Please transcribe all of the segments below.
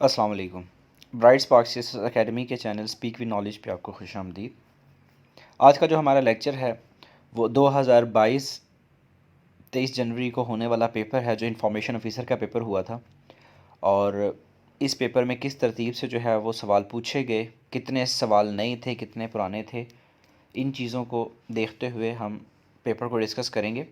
अस्सलाम वालेकुम। Bright sparks academy के चैनल स्पीक विद नॉलेज पे आपको खुशामदीद। आज का जो हमारा लेक्चर है वो 2022 23 जनवरी को होने वाला पेपर है, जो इंफॉर्मेशन ऑफिसर का पेपर हुआ था। और इस पेपर में किस तरतीब से जो है वो सवाल पूछे गए, कितने सवाल नए थे, कितने पुराने थे, इन चीज़ों को देखते हुए हम पेपर को डिस्कस करेंगे।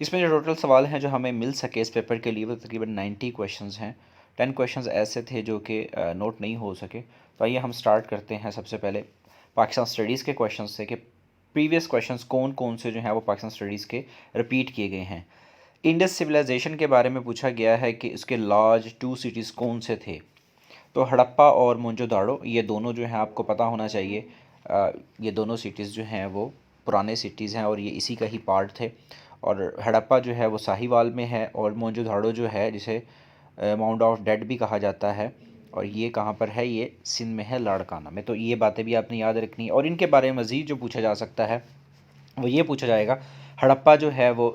इसमें जो टोटल सवाल हैं जो हमें मिल सके इस पेपर के लिए वो तकरीबन 90 क्वेश्चंस हैं। 10 क्वेश्चंस ऐसे थे जो कि नोट नहीं हो सके। तो आइए हम स्टार्ट करते हैं। सबसे पहले पाकिस्तान स्टडीज़ के क्वेश्चंस से कि प्रीवियस क्वेश्चंस कौन कौन से जो हैं वो पाकिस्तान स्टडीज़ के रिपीट किए गए हैं। इंडस सिविलाइजेशन के बारे में पूछा गया है कि इसके लार्ज 2 सिटीज़ कौन से थे। तो हड़प्पा और मोहनजोदाड़ो ये दोनों जो हैं आपको पता होना चाहिए। ये दोनों सिटीज़ जो हैं वो पुराने सिटीज़ हैं और ये इसी का ही पार्ट थे। और हड़प्पा जो है वो साहिवाल में है और मोहनजोदाड़ो जो है जिसे माउंट ऑफ डेड भी कहा जाता है, और ये कहाँ पर है, ये सिंध में है, लाड़काना में। तो ये बातें भी आपने याद रखनी है। और इनके बारे में मज़ीद जो पूछा जा सकता है वो ये पूछा जाएगा, हड़प्पा जो है वो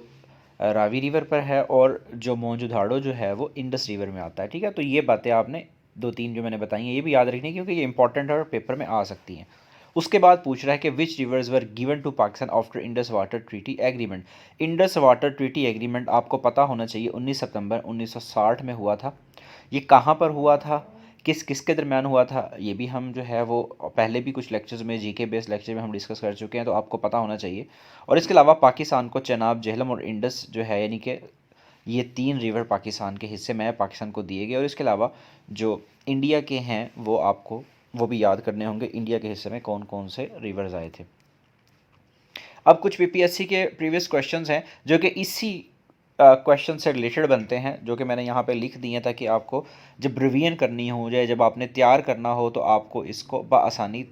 रावी रिवर पर है और जो मोहनजोदाड़ो जो है वो इंडस रिवर में आता है। ठीक है, तो ये बातें आपने दो तीन जो मैंने बताई हैं ये भी याद रखनी है, क्योंकि ये इंपॉर्टेंट है और पेपर में आ सकती हैं। उसके बाद पूछ रहा है कि which rivers were given to Pakistan after Indus water treaty agreement. Indus water treaty agreement आपको पता होना चाहिए 19 सितंबर 1960 में हुआ था। ये कहाँ पर हुआ था, किस किस के दरमियान हुआ था, ये भी हम जो है वो पहले भी कुछ लेक्चर्स में, जीके बेस्ड लेक्चर में हम डिस्कस कर चुके हैं, तो आपको पता होना चाहिए। और इसके अलावा पाकिस्तान को चनाब, झेलम और इंडस जो है, यानी कि ये 3 रिवर पाकिस्तान के हिस्से में पाकिस्तान को दिए गए। और इसके अलावा जो इंडिया के हैं वो आपको वो भी याद करने होंगे, इंडिया के हिस्से में कौन कौन से रिवर्स आए थे। अब कुछ पीपीएससी के प्रीवियस क्वेश्चंस हैं जो कि इसी क्वेश्चन से रिलेटेड बनते हैं, जो कि मैंने यहाँ पे लिख दिए हैं ताकि आपको जब रिवीजन करनी हो जाए, जब आपने तैयार करना हो, तो आपको इसको बआसानी,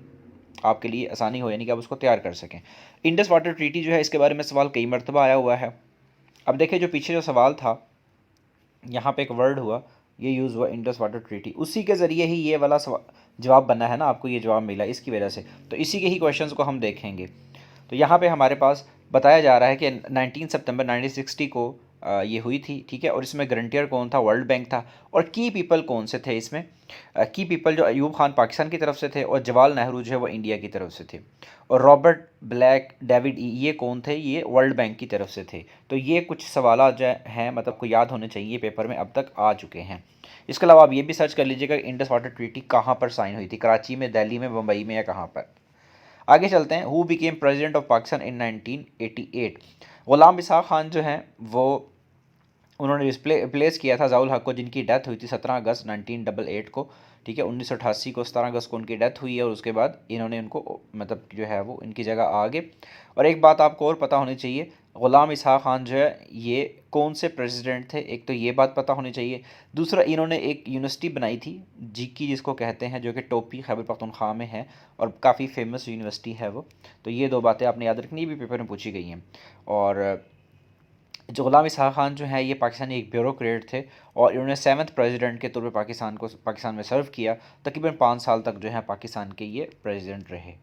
आपके लिए आसानी हो, यानी कि आप उसको तैयार कर सकें। इंडस वाटर ट्रीटी जो है इसके बारे में सवाल कई मरतबा आया हुआ है। अब देखिए, जो पीछे जो सवाल था, यहाँ पे एक वर्ड हुआ, ये यूज़ हुआ इंडस वाटर ट्रीटी, उसी के ज़रिए ही ये वाला जवाब बना है ना, आपको ये जवाब मिला इसकी वजह से। तो इसी के ही क्वेश्चंस को हम देखेंगे। तो यहाँ पे हमारे पास बताया जा रहा है कि 19 सितंबर 1960 को ये हुई थी। ठीक है, और इसमें गारंटियर कौन था, वर्ल्ड बैंक था। और की पीपल कौन से थे इसमें, की पीपल जो अयूब खान पाकिस्तान की तरफ से थे और जवाहरलाल नेहरू जो है वो इंडिया की तरफ से थे। और रॉबर्ट ब्लैक, डेविड ई, ये कौन थे, ये वर्ल्ड बैंक की तरफ से थे। तो ये कुछ सवाल जो हैं मतलब को याद होने चाहिए, पेपर में अब तक आ चुके हैं। इसके अलावा आप ये भी सर्च कर लीजिएगा इंडस वाटर ट्रीटी कहाँ पर साइन हुई थी, कराची में, दिल्ली में, मुंबई में, या कहाँ पर। आगे चलते हैं। Who became president of Pakistan in 1988। Ghulam Ishaq Khan जो हैं वो, उन्होंने रिप्लेस किया था ज़ाउल हक को, जिनकी डेथ हुई थी 17 अगस्त 1988 को। ठीक है, 1988 को 17 अगस्त को उनकी डेथ हुई है, और उसके बाद इन्होंने उनको मतलब जो है वो इनकी जगह आ गए। और एक बात आपको और पता होनी चाहिए, ग़ुलाम इसहाक़ खान जो है ये कौन से प्रेसिडेंट थे, एक तो ये बात पता होनी चाहिए। दूसरा, इन्होंने एक यूनिवर्सिटी बनाई थी जीकी जिसको कहते हैं, जो कि टोपी खैबर पख्तूनख्वा में है और काफ़ी फेमस यूनिवर्सिटी है वो। तो ये दो बातें आपने याद रखनी, भी पेपर में पूछी गई हैं। और जो ग़ुलाम इसहाक़ खान जो है ये पाकिस्तानी एक ब्यूरोक्रेट थे, और इन्होंने 7th प्रेसिडेंट के तौर पे पाकिस्तान में सर्व किया। तकरीबन 5 साल तक जो है पाकिस्तान के ये प्रेसिडेंट रहे।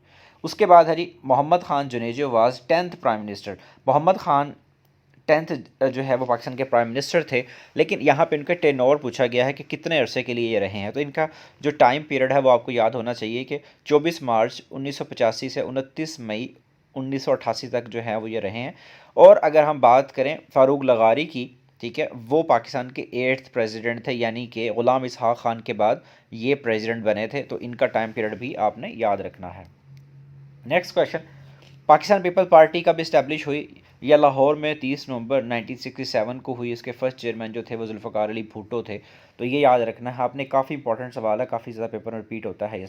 उसके बाद है जी Mohammad Khan Junejo was 10th prime minister. Mohammad Khan 10th जो है वो पाकिस्तान के प्राइम मिनिस्टर थे, लेकिन यहाँ पे इनका टेनोर पूछा गया है कि कितने अरसे के लिए ये रहे हैं। तो इनका जो टाइम पीरियड है वो आपको याद होना चाहिए कि 24 मार्च 1985 से 29 मई 1988 तक जो है वो ये रहे हैं। और अगर हम बात करें फ़ारूक लगारी की, ठीक है, वो पाकिस्तान के 8th प्रेसिडेंट थे, यानी कि ग़ुलाम इसहाक़ खान के बाद ये प्रेसिडेंट बने थे। तो इनका टाइम पीरियड भी आपने याद रखना है। Next question, Pakistan people party कब इस्टेब्लिश हुई। यह लाहौर में 30 नवंबर 1967 को हुई। इसके फर्स्ट चेयरमैन जो थे वो जुल्फ़िकार अली भुट्टो थे। तो ये याद रखना है आपने, काफ़ी इंपॉर्टेंट सवाल है, काफ़ी ज़्यादा पेपर में रिपीट होता है ये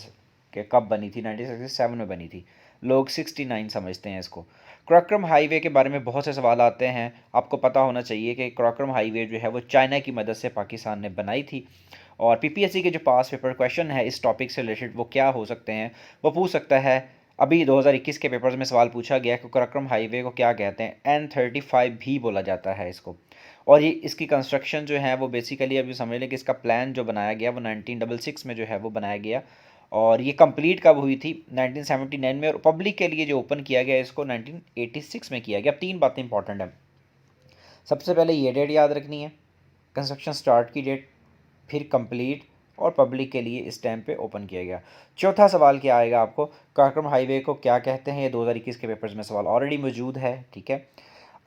कि कब बनी थी। 1967 में बनी थी, लोग 69 समझते हैं इसको। क्राक्रम हाईवे के बारे में बहुत से सवाल आते हैं, आपको पता होना चाहिए कि क्राक्रम हाईवे जो है वो चाइना की मदद से पाकिस्तान ने बनाई थी। और पीपीएससी के जो पास पेपर क्वेश्चन है इस टॉपिक से रिलेटेड वो क्या हो सकते हैं, वो पूछ सकता है। अभी 2021 के पेपर्स में सवाल पूछा गया कि कराक्रम हाईवे को क्या कहते हैं। N35 भी बोला जाता है इसको। और ये इसकी कंस्ट्रक्शन जो है वो बेसिकली अभी समझ लें कि इसका प्लान जो बनाया गया वो 1966 में जो है वो बनाया गया। और ये कंप्लीट कब हुई थी, 1979 में। और पब्लिक के लिए जो ओपन किया गया इसको 1986 में किया गया। अब 3 बातें इंपॉर्टेंट हैं। सबसे पहले ये डेट याद रखनी है, कंस्ट्रक्शन स्टार्ट की डेट। फिर कंप्लीट और पब्लिक के लिए इस टाइम पे ओपन किया गया। चौथा सवाल क्या आएगा आपको, कार्यक्रम हाईवे को क्या कहते हैं, ये 2021 के पेपर्स में सवाल ऑलरेडी मौजूद है, ठीक है।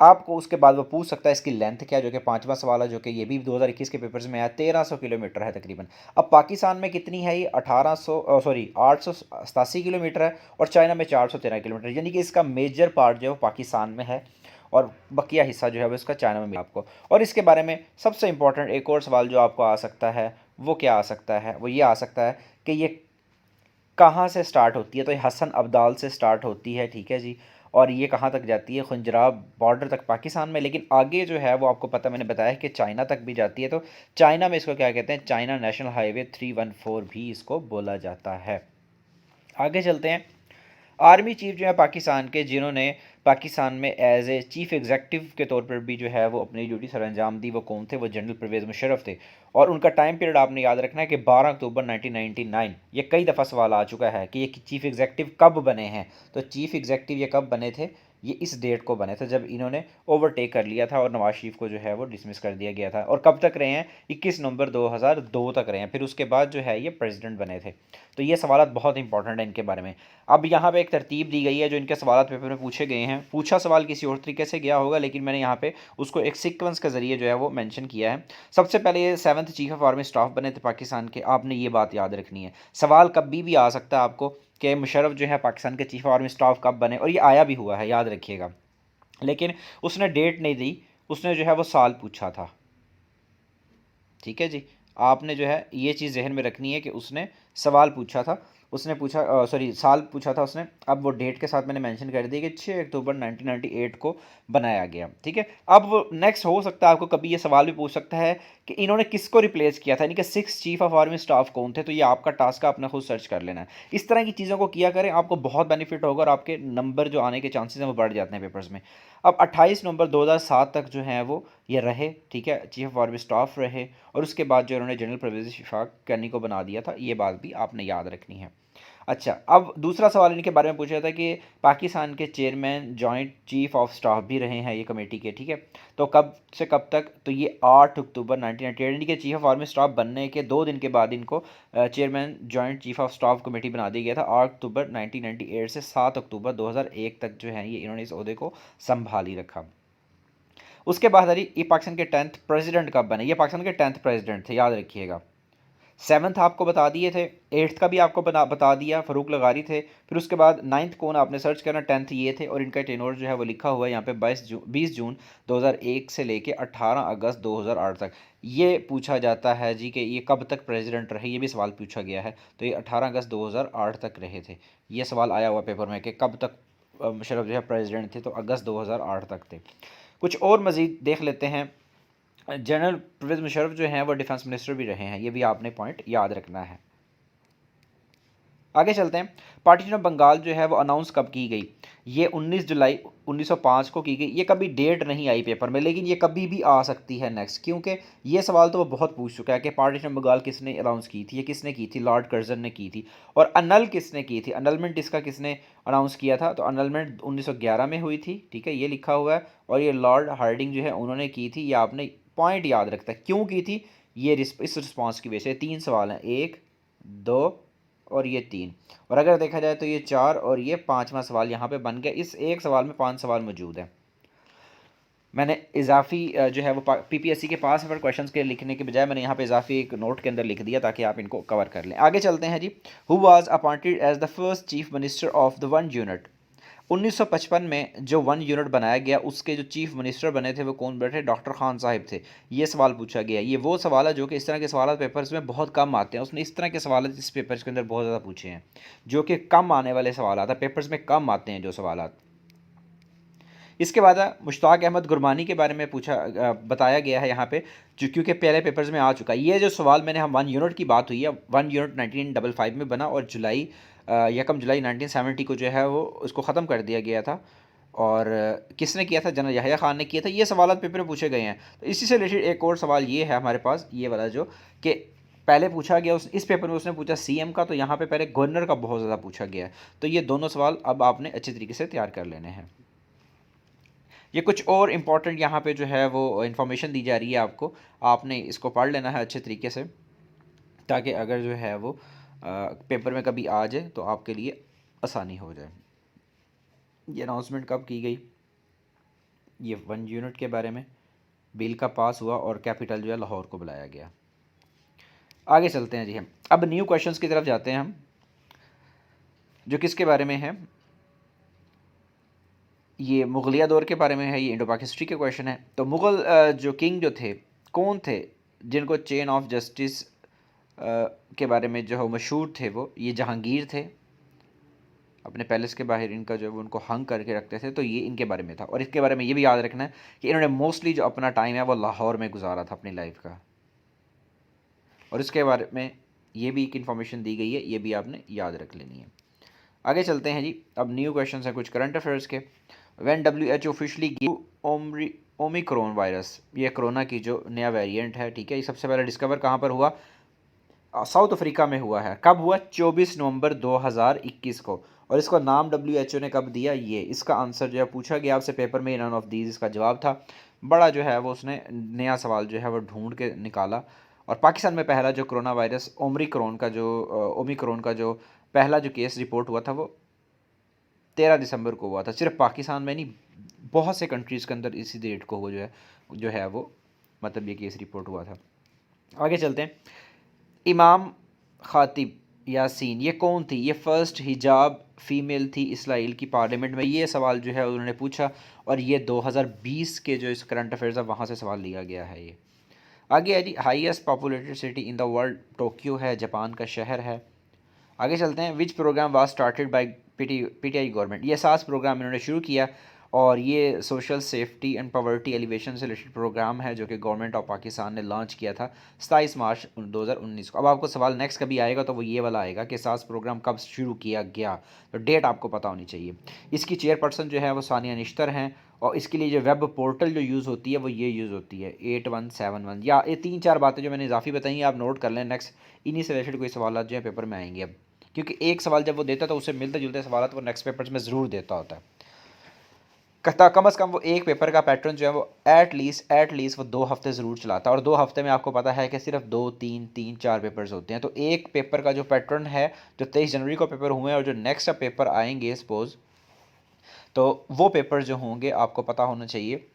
आपको उसके बाद वो पूछ सकता है इसकी लेंथ क्या, जो कि पांचवा सवाल है, जो कि ये भी 2021 के पेपर्स में आया, 1300 किलोमीटर है तकरीबन। अब पाकिस्तान में कितनी है ये, 887 किलोमीटर है, और चाइना में 413 किलोमीटर, यानी कि इसका मेजर पार्ट जो है वो पाकिस्तान में है और बकिया हिस्सा जो है वो इसका चाइना में मिला आपको। और इसके बारे में सबसे इंपॉर्टेंट एक और सवाल जो आपको आ सकता है वो क्या आ सकता है, वो ये आ सकता है कि ये कहाँ से स्टार्ट होती है, तो ये हसन अब्दाल से स्टार्ट होती है, ठीक है जी। और ये कहाँ तक जाती है, खुंजराब बॉर्डर तक पाकिस्तान में, लेकिन आगे जो है वो आपको पता, मैंने बताया कि चाइना तक भी जाती है। तो चाइना में इसको क्या कहते हैं, चाइना नेशनल हाईवे 314 भी इसको बोला जाता है। आगे चलते हैं। आर्मी चीफ जो है पाकिस्तान के, जिन्होंने पाकिस्तान में एज ए चीफ एग्जेक्टिव के तौर पर भी जो है वो अपनी ड्यूटी सर अंजाम दी, वो कौन थे, वो जनरल परवेज़ मुशर्रफ थे। और उनका टाइम पीरियड आपने याद रखना है कि 12 अक्टूबर 1999। ये कई दफ़ा सवाल आ चुका है कि ये चीफ एग्जेक्टिव कब बने हैं, तो चीफ एग्जेक्टिव ये कब बने थे, ये इस डेट को बने थे जब इन्होंने ओवरटेक कर लिया था और नवाज शरीफ को जो है वो डिसमिस कर दिया गया था। और कब तक रहे हैं, 21 नवंबर 2002 तक रहे हैं, फिर उसके बाद जो है ये प्रेसिडेंट बने थे। तो ये सवाल बहुत इंपॉर्टेंट है इनके बारे में। अब यहाँ पे एक तरतीब दी गई है जो इनके सवाल पेपर में पूछे गए हैं। पूछा सवाल किसी और तरीके से गया होगा, लेकिन मैंने यहाँ पे उसको एक सीक्वेंस के जरिए जो है वो मेंशन किया है। सबसे पहले ये 7th chief of army staff बने थे पाकिस्तान के, आपने ये बात याद रखनी है। सवाल कभी भी आ सकता है आपको कि मुशर्रफ जो है पाकिस्तान के चीफ ऑफ आर्मी स्टाफ कब बने, और ये आया भी हुआ है, याद रखिएगा। लेकिन उसने डेट नहीं दी, उसने जो है वो साल पूछा था, ठीक है जी। आपने जो है ये चीज़ जहन में रखनी है कि उसने सवाल पूछा था, उसने पूछा सॉरी साल पूछा था उसने। अब वो डेट के साथ मैंने मेंशन कर दिया कि 6 अक्टूबर 1998 को बनाया गया, ठीक है। अब वो नेक्स्ट हो सकता है आपको कभी ये सवाल भी पूछ सकता है कि इन्होंने किसको रिप्लेस किया था, यानी कि 6 चीफ ऑफ आर्मी स्टाफ कौन थे। तो ये आपका टास्क है, आपने खुद सर्च कर लेना है। इस तरह की चीज़ों को किया करें, आपको बहुत बेनिफिट होगा और आपके नंबर जो आने के चांसेस हैं वो बढ़ जाते हैं पेपर्स में। अब 28 नवंबर 2007 तक जो है वो ये रहे, ठीक है, चीफ ऑफ आर्मी स्टाफ रहे। और उसके बाद जो उन्होंने जनरल परवेज़ इशफाक करनी को बना दिया था, ये बात भी आपने याद रखनी है। अच्छा, अब दूसरा सवाल इनके बारे में पूछा था कि पाकिस्तान के chairman joint chief of staff भी रहे हैं ये कमेटी के, ठीक है। तो कब से कब तक, तो ये 8 अक्टूबर 1998, यानी कि चीफ ऑफ आर्मी स्टाफ बनने के 2 दिन के बाद इनको chairman joint chief of staff committee बना दिया गया था। 8 अक्टूबर 1998 से 7 अक्टूबर 2001 तक जो है ये इन्होंने इस ओहदे को संभाली रखा। उसके बाद ये पाकिस्तान के 10th प्रेसिडेंट कब बने, ये पाकिस्तान के 10th प्रेसिडेंट थे, याद रखिएगा। 7th आपको बता दिए थे, 8th का भी आपको बता दिया, फ़रूक लगारी थे। फिर उसके बाद 9th कौन, आपने सर्च करना, 10th ये थे। और इनका टेनोर जो है वो लिखा हुआ है यहाँ पे 20 जून 2001 से लेके 18 अगस्त 2008 तक। ये पूछा जाता है जी कि ये कब तक प्रेसिडेंट रहे, ये भी सवाल पूछा गया है। तो ये 18 अगस्त 2008 तक रहे थे। ये सवाल आया हुआ पेपर में कि कब तक मुशर्रफ जो है प्रेसिडेंट थे, तो अगस्त 2008 तक थे। कुछ और मज़ीद देख लेते हैं। जनरल परवेज़ मुशर्रफ जो हैं वो डिफेंस मिनिस्टर भी रहे हैं, ये भी आपने पॉइंट याद रखना है। आगे चलते हैं। पार्टीशन ऑफ बंगाल जो है वो अनाउंस कब की गई, ये 19 जुलाई 1905 को की गई। ये कभी डेट नहीं आई पेपर में, लेकिन ये कभी भी आ सकती है नेक्स्ट, क्योंकि ये सवाल तो वो बहुत पूछ चुका है कि पार्टीशन ऑफ बंगाल किसने अनाउंस की थी, ये किसने की थी, लॉर्ड कर्जन ने की थी। और अनल किसने की थी, अनलमेंट इसका किसने अनाउंस किया था, तो अनलमेंट 1911 में हुई थी, ठीक है, ये लिखा हुआ है। और ये लॉर्ड हार्डिंग जो है उन्होंने की थी, ये आपने पॉइंट याद रखता है क्यों की थी। ये इस रिस्पॉन्स की वजह से 3 सवाल हैं, 1 2 और ये 3। और अगर देखा जाए तो ये 4 और ये 5वां सवाल यहाँ पे बन गया। इस एक सवाल में 5 सवाल मौजूद हैं। मैंने इजाफी जो है वो पीपीएससी के पास पर क्वेश्चंस के लिखने के बजाय मैंने यहाँ पे इजाफी एक नोट के अंदर लिख दिया ताकि आप इनको कवर कर लें। आगे चलते हैं जी। Who was appointed as the first chief minister of the 1 unit. 1955 में जो 1 यूनिट बनाया गया उसके जो चीफ मिनिस्टर बने थे वो कौन बैठे, डॉक्टर खान साहिब थे। ये सवाल पूछा गया। ये वो सवाल है जो कि इस तरह के सवाल पेपर्स में बहुत कम आते हैं। उसने इस तरह के सवाल इस पेपर्स के अंदर बहुत ज़्यादा पूछे हैं, जो कि कम आने वाले सवाल आता पेपर्स में कम आते हैं जो सवाल। इसके बाद मुश्ताक अहमद गुरबानी के बारे में बताया गया है यहाँ पे, जो क्योंकि पहले पेपर्स में आ चुका है। ये जो सवाल मैंने, हम 1 यूनिट की बात हुई है, 1 यूनिट 1955 में बना और जुलाई 1970 को जो है वो उसको ख़त्म कर दिया गया था। और किसने किया था, जनरल याहिया खान ने किया था। ये सवाल पेपर में पूछे गए हैं। तो इसी से रिलेटेड एक और सवाल ये है हमारे पास, ये वाला जो कि पहले पूछा गया इस पेपर में उसने पूछा सीएम का, तो यहाँ पे पहले गवर्नर का बहुत ज़्यादा पूछा गया है। तो ये दोनों सवाल अब आपने अच्छे तरीके से तैयार कर लेने हैं। ये कुछ और इम्पॉर्टेंट यहाँ पे जो है वो इन्फॉर्मेशन दी जा रही है आपको, आपने इसको पढ़ लेना है अच्छे तरीके से। ताकि अगर जो है वो पेपर में कभी आ जाए तो आपके लिए आसानी हो जाए। ये अनाउंसमेंट कब की गई? ये 1 यूनिट के बारे में बिल का पास हुआ और कैपिटल जो है लाहौर को बुलाया गया। आगे चलते हैं जी हम, अब न्यू क्वेश्चंस की तरफ जाते हैं हम, जो किसके बारे में है? ये मुगलिया दौर के बारे में है, ये इंडो पाक हिस्ट्री के क्वेश्चन है। तो मुग़ल जो किंग जो थे, कौन थे जिनको चेन ऑफ जस्टिस के बारे में जो है मशहूर थे? वो ये जहांगीर थे, अपने पैलेस के बाहर इनका जो है वो उनको हंग करके रखते थे, तो ये इनके बारे में था। और इसके बारे में ये भी याद रखना है कि इन्होंने मोस्टली जो अपना टाइम है वो लाहौर में गुजारा था अपनी लाइफ का, और इसके बारे में ये भी एक इन्फॉर्मेशन दी गई है, ये भी आपने याद रख लेनी है। आगे चलते हैं जी, अब न्यू क्वेश्चन हैं कुछ करंट अफेयर्स के। When WHO officially give Omicron virus, ये कोरोना की जो नया वेरिएंट है, ठीक है, ये सबसे पहले डिस्कवर कहाँ पर हुआ? साउथ अफ्रीका में हुआ है। कब हुआ? 24 नवंबर 2021 को। और इसका नाम WHO ने कब दिया? ये इसका आंसर जो है पूछा गया आपसे पेपर में, नन ऑफ दीज इसका जवाब था। बड़ा जो है वो उसने नया सवाल जो है वो ढूंढ के निकाला। और पाकिस्तान में पहला जो कोरोना वायरस ओमिक्रॉन का जो पहला जो केस रिपोर्ट हुआ था वो 13 दिसंबर को हुआ था। सिर्फ पाकिस्तान में नहीं, बहुत से कंट्रीज़ के अंदर इसी डेट को वो जो है वो मतलब ये केस रिपोर्ट हुआ था। आगे चलते हैं, इमाम ख़ातिब यासीन ये कौन थी? ये फ़र्स्ट हिजाब फ़ीमेल थी इसराइल की पार्लियामेंट में। ये सवाल जो है उन्होंने पूछा, और ये 2020 के जो इस करंट अफेयर्स है वहाँ से सवाल लिया गया है। ये आगे है जी, highest populated city in the world Tokyo है, जापान का शहर है। आगे चलते हैं, which programme was started by PTI government, ये सास प्रोग्राम इन्होंने शुरू किया, और ये social safety and poverty alleviation से रिलेटेड प्रोग्राम है जो कि गवर्नमेंट ऑफ पाकिस्तान ने लॉन्च किया था 27 मार्च 2019 को। अब आपको सवाल नेक्स्ट कभी आएगा तो वो ये वाला आएगा कि सास प्रोग्राम कब शुरू किया गया, तो डेट आपको पता होनी चाहिए। इसकी चेयरपर्सन जो है वो सानिया निश्तर हैं, और इसके लिए जो वेब पोर्टल जो यूज़ होती है वो ये यूज़ होती है 8171, या ये 3-4 बातें जो मैंने इजाफी बताई हैं आप नोट कर लें, नेक्स्ट इन्हीं से रिलेटेड कोई सवाल जो है पेपर में आएंगे। अब क्योंकि एक सवाल जब वो देता है तो उससे मिलते जुलते सवाल तो वो नेक्स्ट पेपर्स में ज़रूर देता होता है। कम अज़ कम वो एक पेपर का पैटर्न जो है वो एट लीस्ट वो 2 हफ्ते ज़रूर चलाता है, और 2 हफ्ते में आपको पता है कि सिर्फ 2-3-4 पेपर्स होते हैं। तो एक पेपर का जो पैटर्न है, जो 23 जनवरी को पेपर हुए हैं और जो नेक्स्ट पेपर आएंगे सपोज़, तो वो पेपर जो होंगे आपको पता होना चाहिए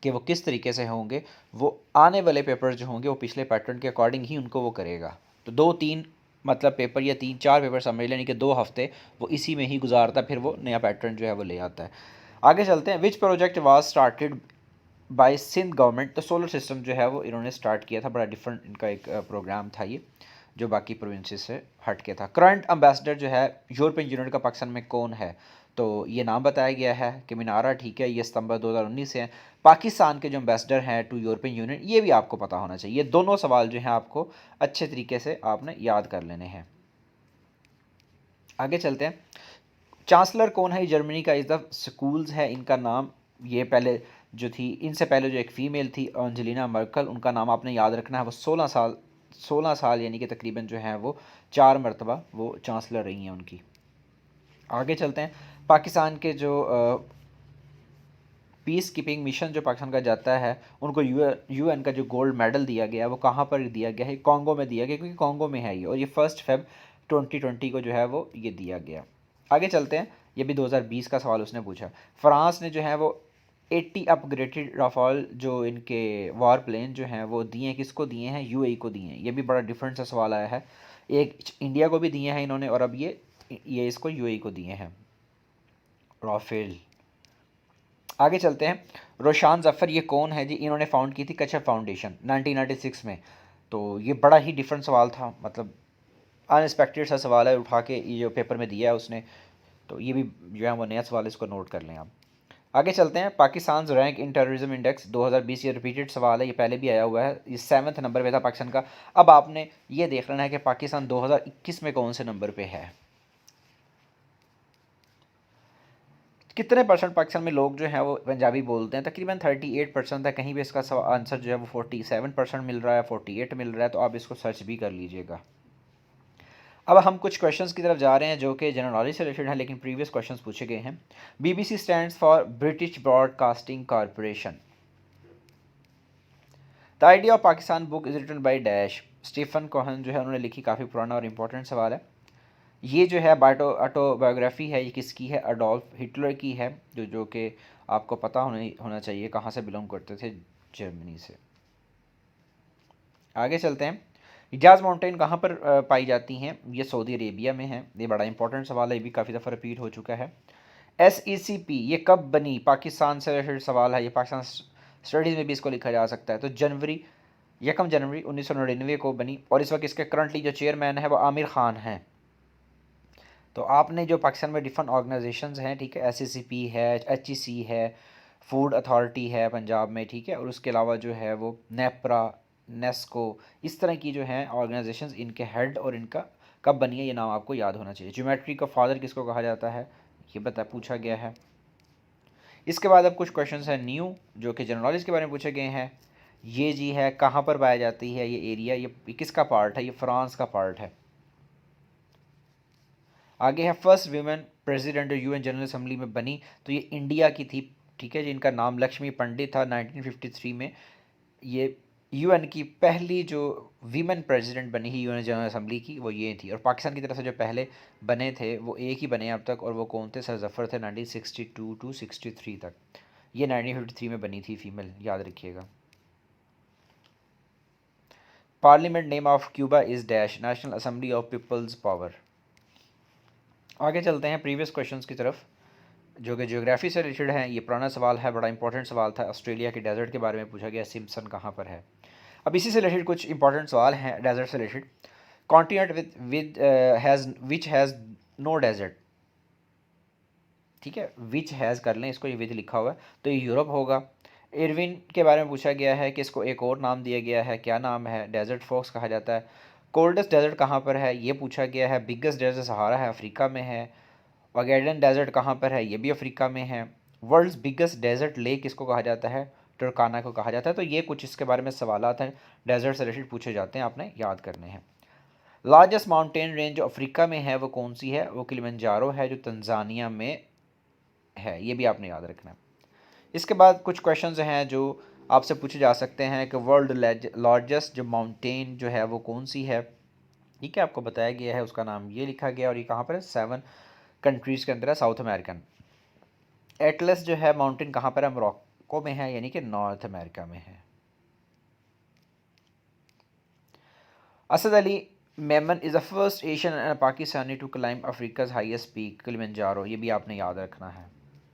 कि वो किस तरीके से होंगे। वो आने वाले पेपर जो होंगे वो पिछले पैटर्न के अकॉर्डिंग ही उनको वो करेगा। तो 2-3 मतलब पेपर या 3-4 पेपर समझ लें कि 2 हफ्ते वो इसी में ही गुजारता है, फिर वो नया पैटर्न जो है वो ले आता है। आगे चलते हैं, which project was started by Sindh government, तो सोलर सिस्टम जो है वो इन्होंने स्टार्ट किया था, बड़ा डिफरेंट इनका एक प्रोग्राम था ये, जो बाकी प्रोविंसेस से हट के था। करंट एम्बेसडर जो है यूरोपियन यूनियन का पाकिस्तान में कौन है? तो ये नाम बताया गया है कि मिनारा, ठीक है, ये सितंबर 2019 से हैं। पाकिस्तान के जो एम्बेसडर हैं टू यूरोपियन यूनियन, ये भी आपको पता होना चाहिए। ये दोनों सवाल जो हैं आपको अच्छे तरीके से आपने याद कर लेने हैं। आगे चलते हैं, चांसलर कौन है जर्मनी का? इस द स्कूल्स है इनका नाम। ये पहले जो थी, इनसे पहले जो एक फ़ीमेल थी एंजेलिना मर्कल, उनका नाम आपने याद रखना है। वो 16 साल यानी कि तकरीबन जो है वो 4 मरतबा वो चांसलर रही हैं उनकी। आगे चलते हैं, पाकिस्तान के जो पीस कीपिंग मिशन जो पाकिस्तान का जाता है, उनको UN का जो गोल्ड मेडल दिया गया वो कहाँ पर दिया गया है? कॉन्गो में दिया गया, क्योंकि कॉन्गो में है ये, और ये 1 फ़रवरी 2020 को जो है वो ये दिया गया। आगे चलते हैं, ये भी 2020 का सवाल उसने पूछा। फ्रांस ने जो है वो 80 अपग्रेडेड राफेल जो इनके वार प्लेन जो हैं वो दिए हैं, किसको दिए हैं? UAE को दिए हैं। ये भी बड़ा डिफरेंट सा सवाल आया है, एक इंडिया को भी दिए हैं इन्होंने, और अब ये इसको UAE को दिए हैं राफेल। आगे चलते हैं, रोशान ज़फ़र ये कौन है जी? इन्होंने फाउंड की थी कच्छप फाउंडेशन 1996 में। तो ये बड़ा ही डिफरेंट सवाल था, मतलब अनएक्सपेक्टेड सा सवाल है, उठा के ये जो पेपर में दिया है उसने, तो ये भी जो है वो नया सवाल, इसको नोट कर लें आप। आगे चलते हैं, Pakistan rank in terrorism index 2020, ये रिपीटेड सवाल है, ये पहले भी आया हुआ है, ये 7वें नंबर पे था पाकिस्तान का। अब आपने ये देख लेना है कि पाकिस्तान 2021 में कौन से नंबर पे है। कितने परसेंट पाकिस्तान में लोग जो हैं वो पंजाबी बोलते हैं? तकरीबन 38% है। कहीं भी इसका आंसर जो है वो 47% मिल रहा है, 48 मिल रहा है, तो आप इसको सर्च भी कर लीजिएगा। अब हम कुछ क्वेश्चंस की तरफ जा रहे हैं जो कि जनरल नॉलेज से रिलेटेड है, लेकिन प्रीवियस क्वेश्चंस पूछे गए हैं। BBC stands for British Broadcasting Corporation. The idea of Pakistan book is written by dash, Stephen Cohen जो है उन्होंने लिखी, काफ़ी पुराना और इम्पोर्टेंट सवाल है। ये जो है ऑटोबायोग्राफी है, ये किसकी है? अडोल्फ हिटलर की है, जो कि आपको पता होना चाहिए कहाँ से बिलोंग करते थे, जर्मनी से। आगे चलते हैं। हिजाज माउंटेन कहाँ पर पाई जाती हैं? ये सऊदी अरेबिया में है। ये बड़ा इंपॉर्टेंट सवाल है, ये भी काफ़ी दफ़ा रिपीट हो चुका है। SECP ये कब बनी? पाकिस्तान से रिलेटेड सवाल है, ये पाकिस्तान स्टडीज़ में भी इसको लिखा जा सकता है। तो यकम जनवरी 1999 को बनी, और इस वक्त इसके करंटली जो चेयरमैन है वो आमिर ख़ान हैं। तो आपने जो पाकिस्तान में डिफरेंट ऑर्गेनाइजेशंस हैं, ठीक है, SECP है, HEC है, फूड अथॉरिटी है पंजाब में, ठीक है, और उसके अलावा जो है वो नेप्रा, नेस्को, इस तरह की जो हैं ऑर्गेनाइजेशंस, इनके हेड और इनका कब बनी है ये नाम आपको याद होना चाहिए। ज्योमेट्री का फादर किसको कहा जाता है? ये पूछा गया है। इसके बाद अब कुछ क्वेश्चन हैं न्यू, जो कि जनरल नॉलेज के बारे में पूछे गए हैं। ये जी है कहाँ पर पाया जाती है ये एरिया, ये किसका पार्ट है? ये फ्रांस का पार्ट है। आगे है फर्स्ट वीमेन प्रेसिडेंट जो UN जनरल असम्बली में बनी, तो ये इंडिया की थी, ठीक है, जिनका नाम लक्ष्मी पंडित था। 1953 में ये UN की पहली जो वीमेन प्रेसिडेंट बनी ही UN जनरल असम्बली की, वो ये थी। और पाकिस्तान की तरफ से जो पहले बने थे वो एक ही बने अब तक, और वो कौन थे? सर जफ़र थे, 1962 टू 63 तक। ये 1953 में बनी थी फीमेल, याद रखिएगा। Parliament name of Cuba is dash, national assembly of peoples power. आगे चलते हैं प्रीवियस क्वेश्चंस की तरफ, जो कि ज्योग्राफी से रिलेटेड है। ये पुराना सवाल है, बड़ा इंपॉर्टेंट सवाल था। ऑस्ट्रेलिया के डेजर्ट के बारे में पूछा गया, सिम्पसन कहाँ पर है। अब इसी से रिलेटेड कुछ इंपॉर्टेंट सवाल हैं डेजर्ट से related. Continent with has which has no desert, ठीक है, विच हैज़ कर लें इसको, ये विद लिखा हुआ है, तो ये यूरोप होगा। इरविन के बारे में पूछा गया है कि इसको एक और नाम दिया गया है, क्या नाम है? डेजर्ट फॉक्स कहा जाता है। कोल्डेस्ट डेजर्ट कहाँ पर है? ये पूछा गया है। बिगेस्ट डेजर्ट सहारा है, अफ्रीका में है। वागेडन डेजर्ट कहाँ पर है? ये भी अफ्रीका में है। वर्ल्ड्स बिगेस्ट डेजर्ट लेक किसको कहा जाता है? टुरकाना को कहा जाता है। तो ये कुछ इसके बारे में सवालात हैं, डेजर्ट से रिलेटेड पूछे जाते हैं, आपने याद करने हैं। लार्जेस्ट माउंटेन रेंज जो अफ्रीका में है वो कौन सी है? वो किलिमंजारो है, जो तंजानिया में है, ये भी आपने याद रखना है। इसके बाद कुछ क्वेश्चंस हैं जो आपसे पूछे जा सकते हैं कि वर्ल्ड लार्जेस्ट जो माउंटेन जो है वो कौन सी है, ठीक है, आपको बताया गया है, उसका नाम ये लिखा गया, और ये कहाँ पर है? 7 कंट्रीज़ के अंदर है, साउथ अमेरिकन। एटलस जो है माउंटेन कहाँ पर है? मोरक्को में है, यानी कि नॉर्थ अमेरिका में है। Asad Ali Memon is the first Asian and Pakistani to climb Africa's highest peak Kilimanjaro, ये भी आपने याद रखना है,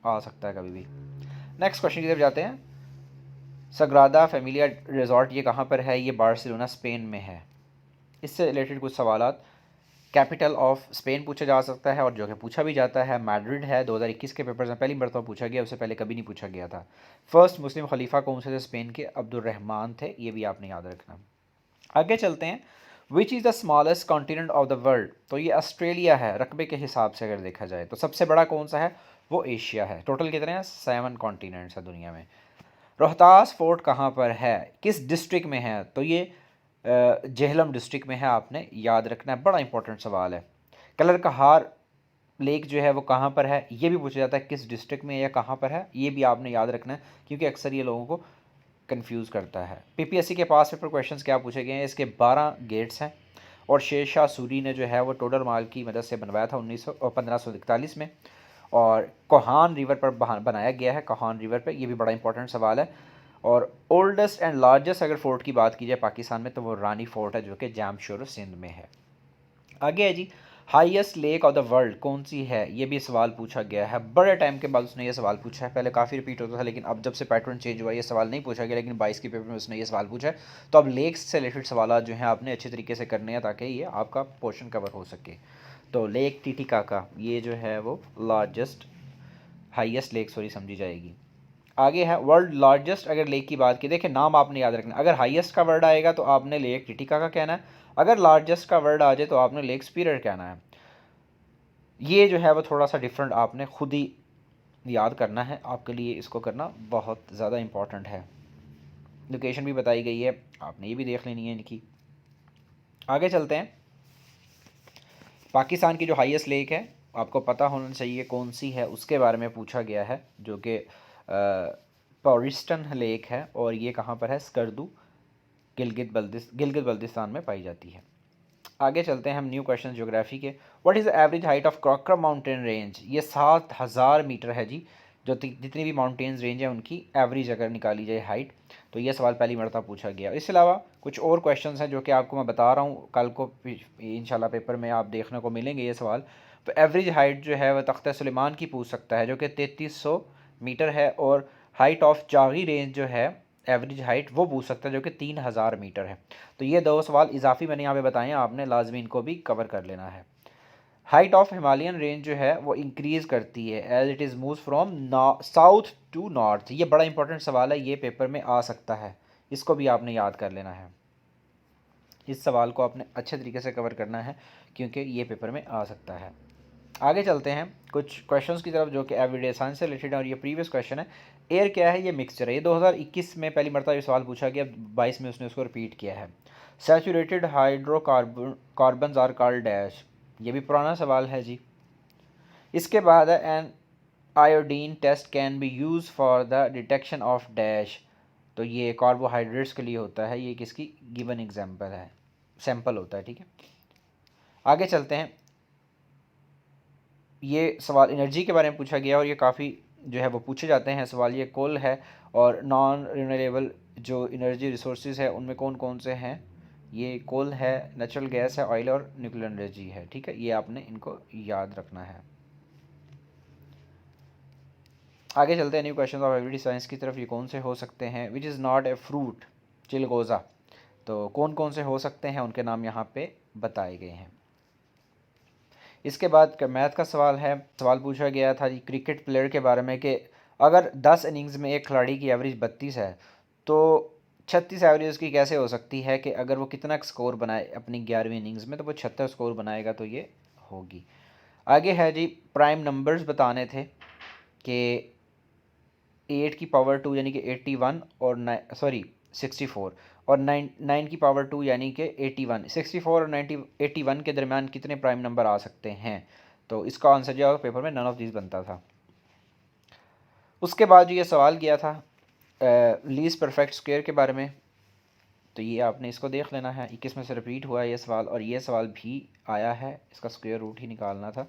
आ सकता है कभी भी। नेक्स्ट क्वेश्चन की तरफ जाते हैं। सग्रादा फैमिलिया रिजॉर्ट ये कहाँ पर है? ये बार्सिलोना स्पेन में है। इससे रिलेटेड कुछ सवालात। कैपिटल ऑफ स्पेन पूछा जा सकता है, और जो कि पूछा भी जाता है मैड्रिड है। 2021 के पेपर्स में पहली मरतबा पूछा गया, उससे पहले कभी नहीं पूछा गया था। फर्स्ट मुस्लिम खलीफा कौन से थे स्पेन के? अब्दुर्रहमान थे, ये भी आपने याद रखना। आगे चलते हैं। Which is the smallest continent of the world, तो ये ऑस्ट्रेलिया है रकबे के हिसाब से अगर देखा जाए तो। सबसे बड़ा कौन सा है? वो एशिया है। टोटल कितने हैं? 7 कॉन्टिनेंट्स है दुनिया में। रोहतास फोर्ट कहाँ पर है? किस डिस्ट्रिक्ट में है? तो ये जेहलम डिस्ट्रिक्ट में है, आपने याद रखना है, बड़ा इंपॉर्टेंट सवाल है। कलर का हार लेक जो है वो कहाँ पर है? ये भी पूछा जाता है, किस डिस्ट्रिक्ट में या कहाँ पर है, ये भी आपने याद रखना है, क्योंकि अक्सर ये लोगों को कंफ्यूज करता है। PPSC के पास पेपर क्वेश्चंस क्या पूछे गए हैं? इसके 12 गेट्स हैं, और शेर शाह सूरी ने जो है वो टोडर माल की मदद से बनवाया था 1541 में, और कोहान रिवर पर बनाया गया है, कोहान रिवर पे, ये भी बड़ा इंपॉर्टेंट सवाल है। और ओल्डेस्ट एंड लार्जेस्ट अगर फोर्ट की बात की जाए पाकिस्तान में, तो वो रानी फोर्ट है, जो कि जामशोर सिंध में है। आगे है जी, highest lake of the world कौन सी है? ये भी सवाल पूछा गया है, बड़े टाइम के बाद उसने ये सवाल पूछा है। पहले काफ़ी रिपीट होता था, लेकिन अब जब से पैटर्न चेंज हुआ ये सवाल नहीं पूछा गया, लेकिन 22 के पेपर में उसने ये सवाल पूछा है। तो अब लेक्स से रिलेटेड सवाल जो हैं आपने अच्छे तरीके से करने हैं, ताकि ये आपका पोर्शन कवर हो सके। तो लेक टिटिकाका ये जो है वो लार्जेस्ट हाईएस्ट लेक सॉरी समझी जाएगी। आगे है वर्ल्ड लार्जेस्ट अगर लेक की बात की, देखिए नाम आपने याद रखना। अगर हाईएस्ट का वर्ड आएगा तो आपने लेक टिटिकाका कहना है, अगर लार्जेस्ट का वर्ड आ जाए तो आपने लेक स्पीयर कहना है। ये जो है वो थोड़ा सा डिफरेंट आपने खुद ही याद करना है, आपके लिए इसको करना बहुत ज़्यादा इम्पॉर्टेंट है। लोकेशन भी बताई गई है, आपने ये भी देख लेनी है इनकी। आगे चलते हैं। पाकिस्तान की जो हाईएस्ट लेक है आपको पता होना चाहिए कौन सी है, उसके बारे में पूछा गया है, जो कि पॉरिस्टन लेक है, और ये कहाँ पर है? स्कर्दू गिलगित बल्तिस्तान में पाई जाती है। आगे चलते हैं हम न्यू क्वेश्चन ज्योग्राफी के। What is the average height of काकरा माउंटेन रेंज? ये 7000 मीटर है जी। जो जितनी भी माउंटेन्स रेंज है उनकी एवरेज अगर निकाली जाए हाइट, तो ये सवाल पहली मरतबा पूछा गया। इसके अलावा कुछ और क्वेश्चंस हैं जो कि आपको मैं बता रहा हूँ, कल को इंशाल्लाह पेपर में आप देखने को मिलेंगे ये सवाल। तो एवरेज हाइट जो है वह तख्ता सुलेमान की पूछ सकता है जो कि 3300 मीटर है, और हाइट ऑफ जागी रेंज जो है एवरेज हाइट वो पूछ सकता है जो कि 3000 मीटर है। तो ये दो सवाल इजाफी मैंने यहाँ पे बताए हैं, आपने लाजमी इनको भी कवर कर लेना है। हाइट ऑफ हिमालयन रेंज जो है वो इंक्रीज़ करती है as it is move from south to north. ये बड़ा इंपॉर्टेंट सवाल है, ये पेपर में आ सकता है, इसको भी आपने याद कर लेना है। इस सवाल को आपने अच्छे तरीके से कवर करना है क्योंकि ये पेपर में आ सकता है। आगे चलते हैं कुछ क्वेश्चंस की तरफ जो कि एवरीडे साइंस से रिलेटेड है, और ये प्रीवियस क्वेश्चन है। एयर क्या है? ये मिक्सचर है। ये 2021 में पहली मरतबा ये सवाल पूछा गया, 22 में उसने उसको रिपीट किया है। Saturated hydrocarbon are called dash, ये भी पुराना सवाल है जी। इसके बाद है an iodine test can be use for the detection of dash, तो ये कार्बोहाइड्रेट्स के लिए होता है, ये किसकी गिवन एग्जाम्पल है, सैंपल होता है, ठीक है। आगे चलते हैं। ये सवाल एनर्जी के बारे में पूछा गया और ये काफ़ी जो है वो पूछे जाते हैं सवाल। ये कोल है और नॉन रिन्यूएबल जो एनर्जी रिसोर्सेज है उनमें कौन कौन से हैं? ये कोल है, नेचुरल गैस है, ऑयल और न्यूक्लियर एनर्जी है, ठीक है। ये आपने इनको याद रखना है। आगे चलते हैं new question of everyday science की तरफ। ये कौन से हो सकते हैं? Which is not a fruit chilgoza, तो कौन कौन से हो सकते हैं उनके नाम यहाँ पे बताए गए हैं। इसके बाद मैथ का सवाल है। सवाल पूछा गया था जी क्रिकेट प्लेयर के बारे में कि अगर 10 इनिंग्स में एक खिलाड़ी की एवरेज 32 है तो 36 एवरेज उसकी कैसे हो सकती है कि अगर वो कितना स्कोर बनाए अपनी 11वीं इनिंग्स में, तो वो 76 स्कोर बनाएगा, तो ये होगी। आगे है जी प्राइम नंबर्स बताने थे कि 8 की पावर 2 यानी कि 81 और 64, और 9 की पावर 2 यानी कि 81। 64 और 81 के दरमियान कितने प्राइम नंबर आ सकते हैं? तो इसका आंसर जो है पेपर में नन ऑफ दिस बनता था। उसके बाद जो ये सवाल किया था लीस्ट परफेक्ट स्क्वायर के बारे में, तो ये आपने इसको देख लेना है। 21 में से रिपीट हुआ है ये सवाल, और ये सवाल भी आया है, इसका स्क्वायर रूट ही निकालना था।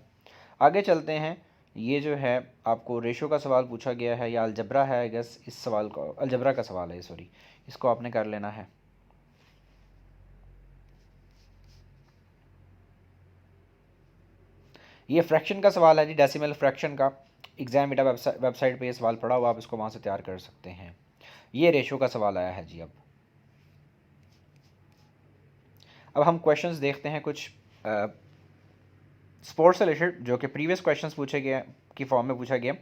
आगे चलते हैं। ये जो है आपको रेशो का सवाल पूछा गया है, या अलजबरा है, गैस इस सवाल को अलजबरा का सवाल है, सॉरी, इसको आपने कर लेना है। ये फ्रैक्शन का सवाल है जी, डेसिमल फ्रैक्शन का। एग्जाम बेटा वेबसाइट पे ये सवाल पड़ा हुआ, आप इसको वहाँ से तैयार कर सकते हैं। ये रेशो का सवाल आया है जी। अब हम क्वेश्चंस देखते हैं कुछ स्पोर्ट्स से रिलेटेड जो कि प्रीवियस क्वेश्चंस पूछे गए की फॉर्म में पूछा गया।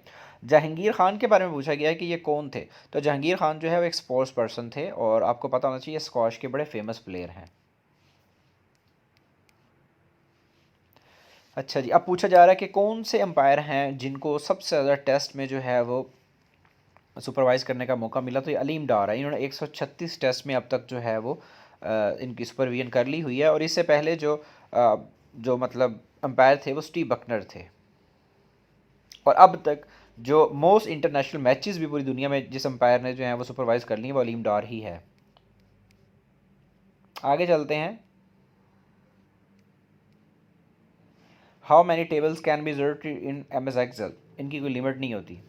जहांगीर खान के बारे में पूछा गया कि ये कौन थे? तो जहांगीर खान जो है वो एक स्पोर्ट्स पर्सन थे, और आपको पता होना चाहिए स्क्वाश के बड़े फेमस प्लेयर हैं। अच्छा जी, अब पूछा जा रहा है कि कौन से अंपायर हैं जिनको सबसे ज़्यादा टेस्ट में जो है वो सुपरवाइज़ करने का मौका मिला? तो ये अलीम डार है। इन्होंने 136 टेस्ट में अब तक जो है वो इनकी सुपरविजन कर ली हुई है, और इससे पहले जो मतलब अंपायर थे वो स्टीव बकनर थे। और अब तक जो मोस्ट इंटरनेशनल मैचेस भी पूरी दुनिया में जिस अंपायर ने जो है वो सुपरवाइज़ कर ली है वो अलीम डार ही है। आगे चलते हैं। How many tables can be जरूरत इन MS एक्सेल? इनकी कोई लिमिट नहीं होती।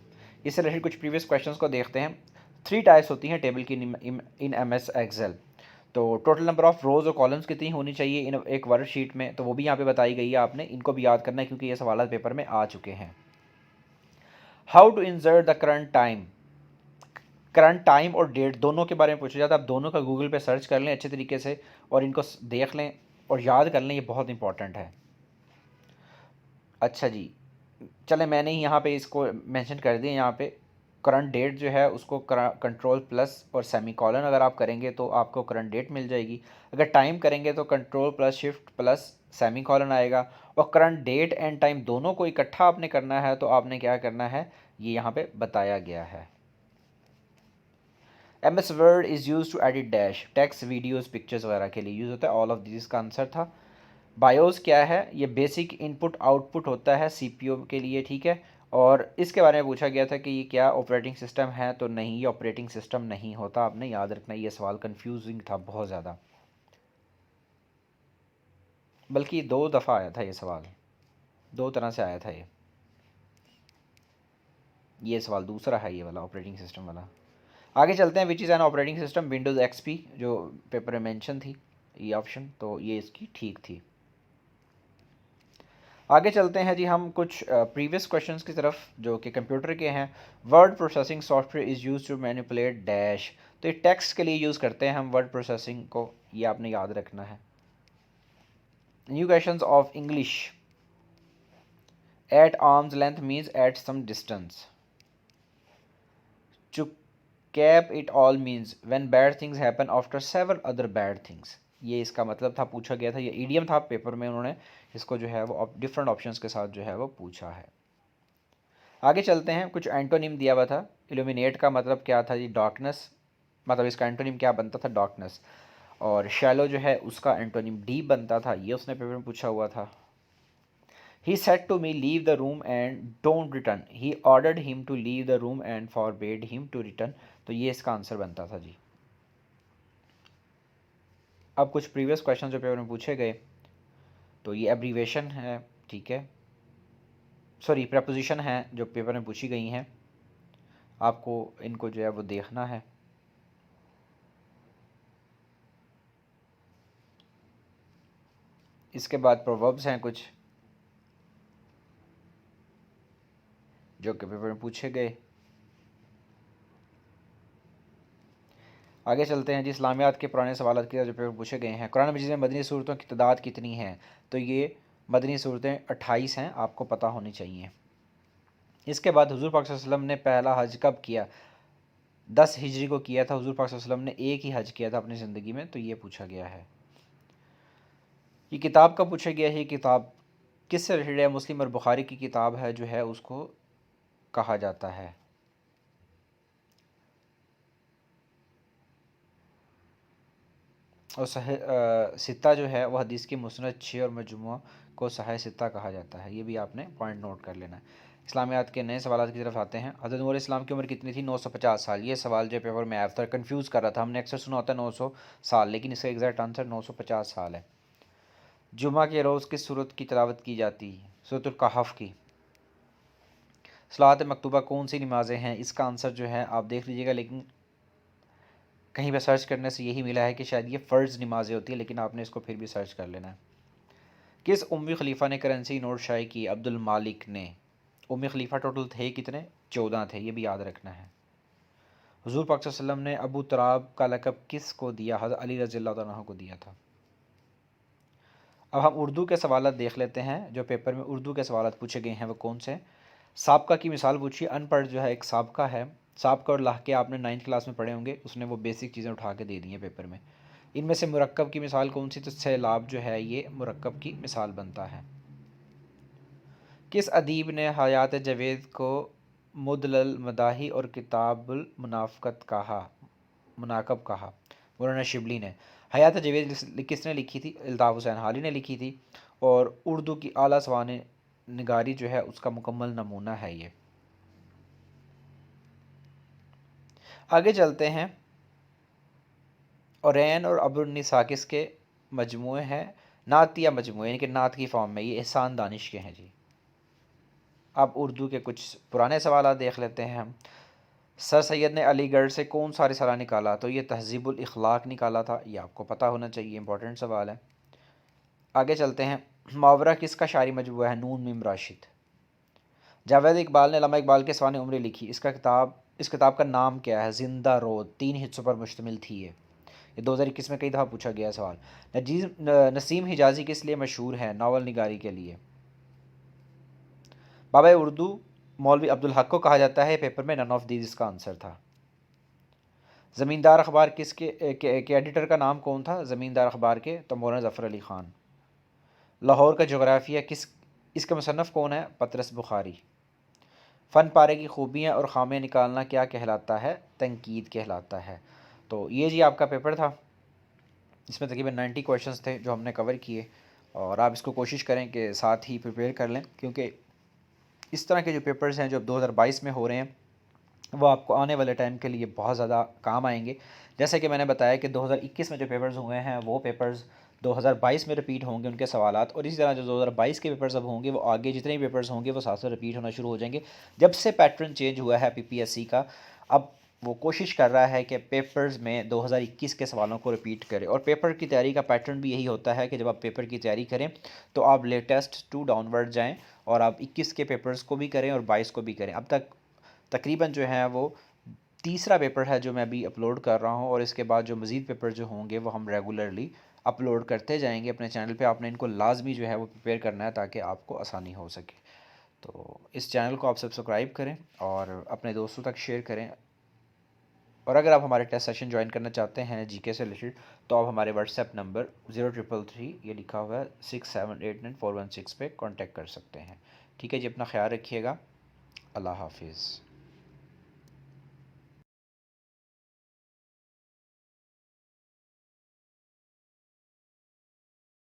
इससे रिलेटेड कुछ प्रीवियस क्वेश्चंस को देखते हैं। 3 टाइप्स होती हैं टेबल की इन MS एक्सेल। तो टोटल नंबर ऑफ रोज़ और कॉलम्स कितनी होनी चाहिए इन एक वर्कशीट में, तो वो भी यहाँ पे बताई गई है, आपने इनको भी याद करना है क्योंकि ये सवाल पेपर में आ चुके हैं। How to insert the current time? Current time और डेट दोनों के बारे में पूछा जाता है। आप दोनों का गूगल पे सर्च कर लें अच्छे तरीके से और इनको देख लें और याद कर लें, ये बहुत इंपॉर्टेंट है। अच्छा जी, चले मैंने ही यहाँ पे इसको मेंशन कर दिया। यहाँ पे करंट डेट जो है उसको कंट्रोल प्लस और सेमी कॉलन अगर आप करेंगे तो आपको करंट डेट मिल जाएगी। अगर टाइम करेंगे तो control plus shift plus semi colon आएगा। और करंट डेट एंड टाइम दोनों को इकट्ठा आपने करना है तो आपने क्या करना है, ये यहाँ पे बताया गया है। MS word is use to edit dash, text videos pictures वगैरह के लिए यूज़ होता है। ऑल ऑफ दिस का आंसर था। बायोस क्या है? ये बेसिक इनपुट आउटपुट होता है CPU के लिए, ठीक है। और इसके बारे में पूछा गया था कि ये क्या ऑपरेटिंग सिस्टम है, तो नहीं, ये ऑपरेटिंग सिस्टम नहीं होता। आपने याद रखना, ये सवाल कंफ्यूजिंग था बहुत ज़्यादा, बल्कि 2 दफ़ा आया था ये सवाल, 2 तरह से आया था ये सवाल दूसरा है ये वाला ऑपरेटिंग सिस्टम वाला। आगे चलते हैं, which is an operating system, Windows XP, जो पेपर में मेंशन थी ये ऑप्शन, तो ये इसकी ठीक थी। आगे चलते हैं जी हम कुछ प्रीवियस क्वेश्चंस की तरफ जो कि कंप्यूटर के हैं। Word processing software is use to manipulate dash, तो ये टेक्स्ट के लिए यूज़ करते हैं हम वर्ड प्रोसेसिंग को, ये आपने याद रखना है। New questions of English, at arm's length means at some distance, to cap it all means when bad things happen after several other bad things, ये इसका मतलब था, पूछा गया था, ये ईडियम था पेपर में, उन्होंने इसको जो है वो डिफरेंट ऑप्शंस के साथ जो है वो पूछा है। आगे चलते हैं, कुछ एंटोनिम दिया हुआ था। इल्यूमिनेट का मतलब क्या था जी, डार्कनेस, मतलब इसका एंटोनिम क्या बनता था, डार्कनेस। और शैलो जो है उसका एंटोनिम डीप बनता था, ये उसने पेपर में पूछा हुआ था। He said to me leave the room and don't return, he ordered him to leave the room and forbade him to return, तो ये इसका आंसर बनता था जी। अब कुछ प्रीवियस क्वेश्चन जो पेपर में पूछे गए, तो ये एब्रीवेशन है, ठीक है, सॉरी प्रपोजिशन है जो पेपर में पूछी गई हैं, आपको इनको जो है वो देखना है। इसके बाद प्रोवर्ब्स हैं कुछ जो कि पेपर में पूछे गए। आगे चलते हैं जी, इस्लामियात के पुराने सवाल की जो पेपर पूछे गए हैं। कुरान मजीद में मदनी सूरतों की तादाद कितनी है, तो ये मदनी सूरतें 28 हैं, आपको पता होनी चाहिए। इसके बाद हुजूर पाक सल्लल्लाहु अलैहि वसल्लम ने पहला हज कब किया, 10 हिजरी को किया था। हुजूर पाक सल्लल्लाहु अलैहि वसल्लम ने एक ही हज किया था अपनी ज़िंदगी में, तो ये पूछा गया है। ये किताब का पूछा गया है, किताब किससे रिलेटेड है, मुस्लिम और बुखारी की किताब है जो है उसको कहा जाता है। और सित्ता जो है वो हदीस की मुस्नद 6 और मजमुआ को सही सित्ता कहा जाता है, ये भी आपने पॉइंट नोट कर लेना है। इस्लामियात के नए सवाल की तरफ आते हैं। हज़रत नूर इस्लाम की उम्र कितनी थी, 950 साल। ये सवाल जो पेपर में आया था, कन्फ्यूज़ कर रहा था, हमने अक्सर सुना होता है 900 साल, लेकिन इसका एग्जैक्ट आंसर 950 साल है। जुमा के रोज़ किस सूरत की तिलावत की जाती है, सूरतुल कहफ की। सलात मकतूबा कौन सी नमाज़ें हैं, इसका आंसर जो है आप देख लीजिएगा, लेकिन कहीं पर सर्च करने से यही मिला है कि शायद ये फ़र्ज़ नमाज़ें होती है, लेकिन आपने इसको फिर भी सर्च कर लेना है। किस उम्मी खलीफा ने करेंसी नोट शाये की, अब्दुल मालिक ने। उम्मी खलीफा टोटल थे कितने, 14 थे, ये भी याद रखना है। हुजूर पाक सल्लल्लाहु अलैहि वसल्लम ने अबू तराब का लक़ब किस को दिया, हज़रत अली रज़ियल्लाहु तआला अन्हु को दिया था। अब हम उर्दू के सवाल देख लेते हैं, जो पेपर में उर्दू के सवाल पूछे गए हैं वो कौन से। साबका की मिसाल पूछी, अनपढ़ जो है एक साबका है, साबका और लाहके आपने 9th क्लास में पढ़े होंगे, उसने वो बेसिक चीज़ें उठा के दे दी हैं पेपर में। इनमें से मुरक्कब की मिसाल कौन सी, तो सैलाब जो है ये मुरक्कब की मिसाल बनता है। किस अदीब ने हयात जवेद को मुदलल मदाही और किताबुल मुनाफ़क़त कहा, मुनाकब कहा। मौलाना शिबली ने। हयात जवेद किसने लिखी थी, अल्ताफ़ हुसैन हाली ने लिखी थी। और उर्दू की आला सवाने निगारी जो है उसका मुकम्मल नमूना है ये। आगे चलते हैं, औरैन और अब्रुन्निसा किसके मजमूए हैं, नातिया मजमूए, यानी कि नात की फॉर्म में, ये एहसान दानिश के हैं जी। अब उर्दू के कुछ पुराने सवाल देख लेते हैं हम। सर सैयद ने अलीगढ़ से कौन सा रिसाला निकाला, तो ये तहज़ीबुल इखलाक निकाला था, ये आपको पता होना चाहिए, इंपॉर्टेंट सवाल है। आगे चलते हैं, मुहावरा किसका शायरी मजमूआ है, नून मीम राशिद। जावेद इकबाल ने अल्लामा इकबाल के सवाने उम्र लिखी, इस किताब का नाम क्या है, ज़िंदा रोद, 3 हिस्सों पर मुश्तमिल थी ये 2021 में कई दफ़ा पूछा गया सवाल। नसीम हिजाज़ी किस लिए मशहूर है, नावल निगारी के लिए। बाबा उर्दू मौलवी अब्दुल हक को कहा जाता है, पेपर में नन ऑफ दीज इसका आंसर था। ज़मींदार अखबार के एडिटर का नाम कौन था, ज़मींदार अखबार के, तो मौलाना ज़फ़र अली ख़ान। लाहौर का जोग्राफिया इसका मुसन्नफ़ कौन है, पतरस बुखारी। फ़न पारे की खूबियाँ और ख़ामियाँ निकालना क्या कहलाता है, तनकीद कहलाता है। तो ये जी आपका पेपर था, इसमें तकरीबन 90 क्वेश्चंस थे जो हमने कवर किए, और आप इसको कोशिश करें कि साथ ही प्रिपेयर कर लें, क्योंकि इस तरह के जो पेपर्स हैं जो अब 2022 में हो रहे हैं वो आपको आने वाले टाइम के लिए बहुत ज़्यादा काम आएंगे। जैसे कि मैंने बताया कि 2021 में जो पेपर्स हुए हैं वो पेपर्स 2022 में रिपीट होंगे उनके सवालात, और इसी तरह जो 2022 के पेपर्स अब होंगे वो आगे जितने भी पेपर्स होंगे वो साथ साथ रिपीट होना शुरू हो जाएंगे। जब से पैटर्न चेंज हुआ है पीपीएससी का, अब वो कोशिश कर रहा है कि पेपर्स में 2021 के सवालों को रिपीट करे, और पेपर की तैयारी का पैटर्न भी यही होता है कि जब आप पेपर की तैयारी करें तो आप लेटेस्ट टू डाउनवर्ड जाएं और आप 21 के पेपर्स को भी करें और 22 को भी करें। अब तक तकरीबन जो है वो तीसरा पेपर है जो मैं अभी अपलोड कर रहा हूँ, और इसके बाद जो मज़ीद पेपर जो होंगे वो हम रेगुलरली अपलोड करते जाएंगे अपने चैनल पे। आपने इनको लाजमी जो है वो प्रिपेयर करना है ताकि आपको आसानी हो सके। तो इस चैनल को आप सब्सक्राइब करें और अपने दोस्तों तक शेयर करें। और अगर आप हमारे टेस्ट सेशन ज्वाइन करना चाहते हैं जीके से रिलेटेड तो आप हमारे व्हाट्सएप नंबर 0333 ये लिखा हुआ है 678941 पे कांटेक्ट कर सकते हैं। ठीक है जी, अपना ख्याल रखिएगा। अल्लाह हाफिज़।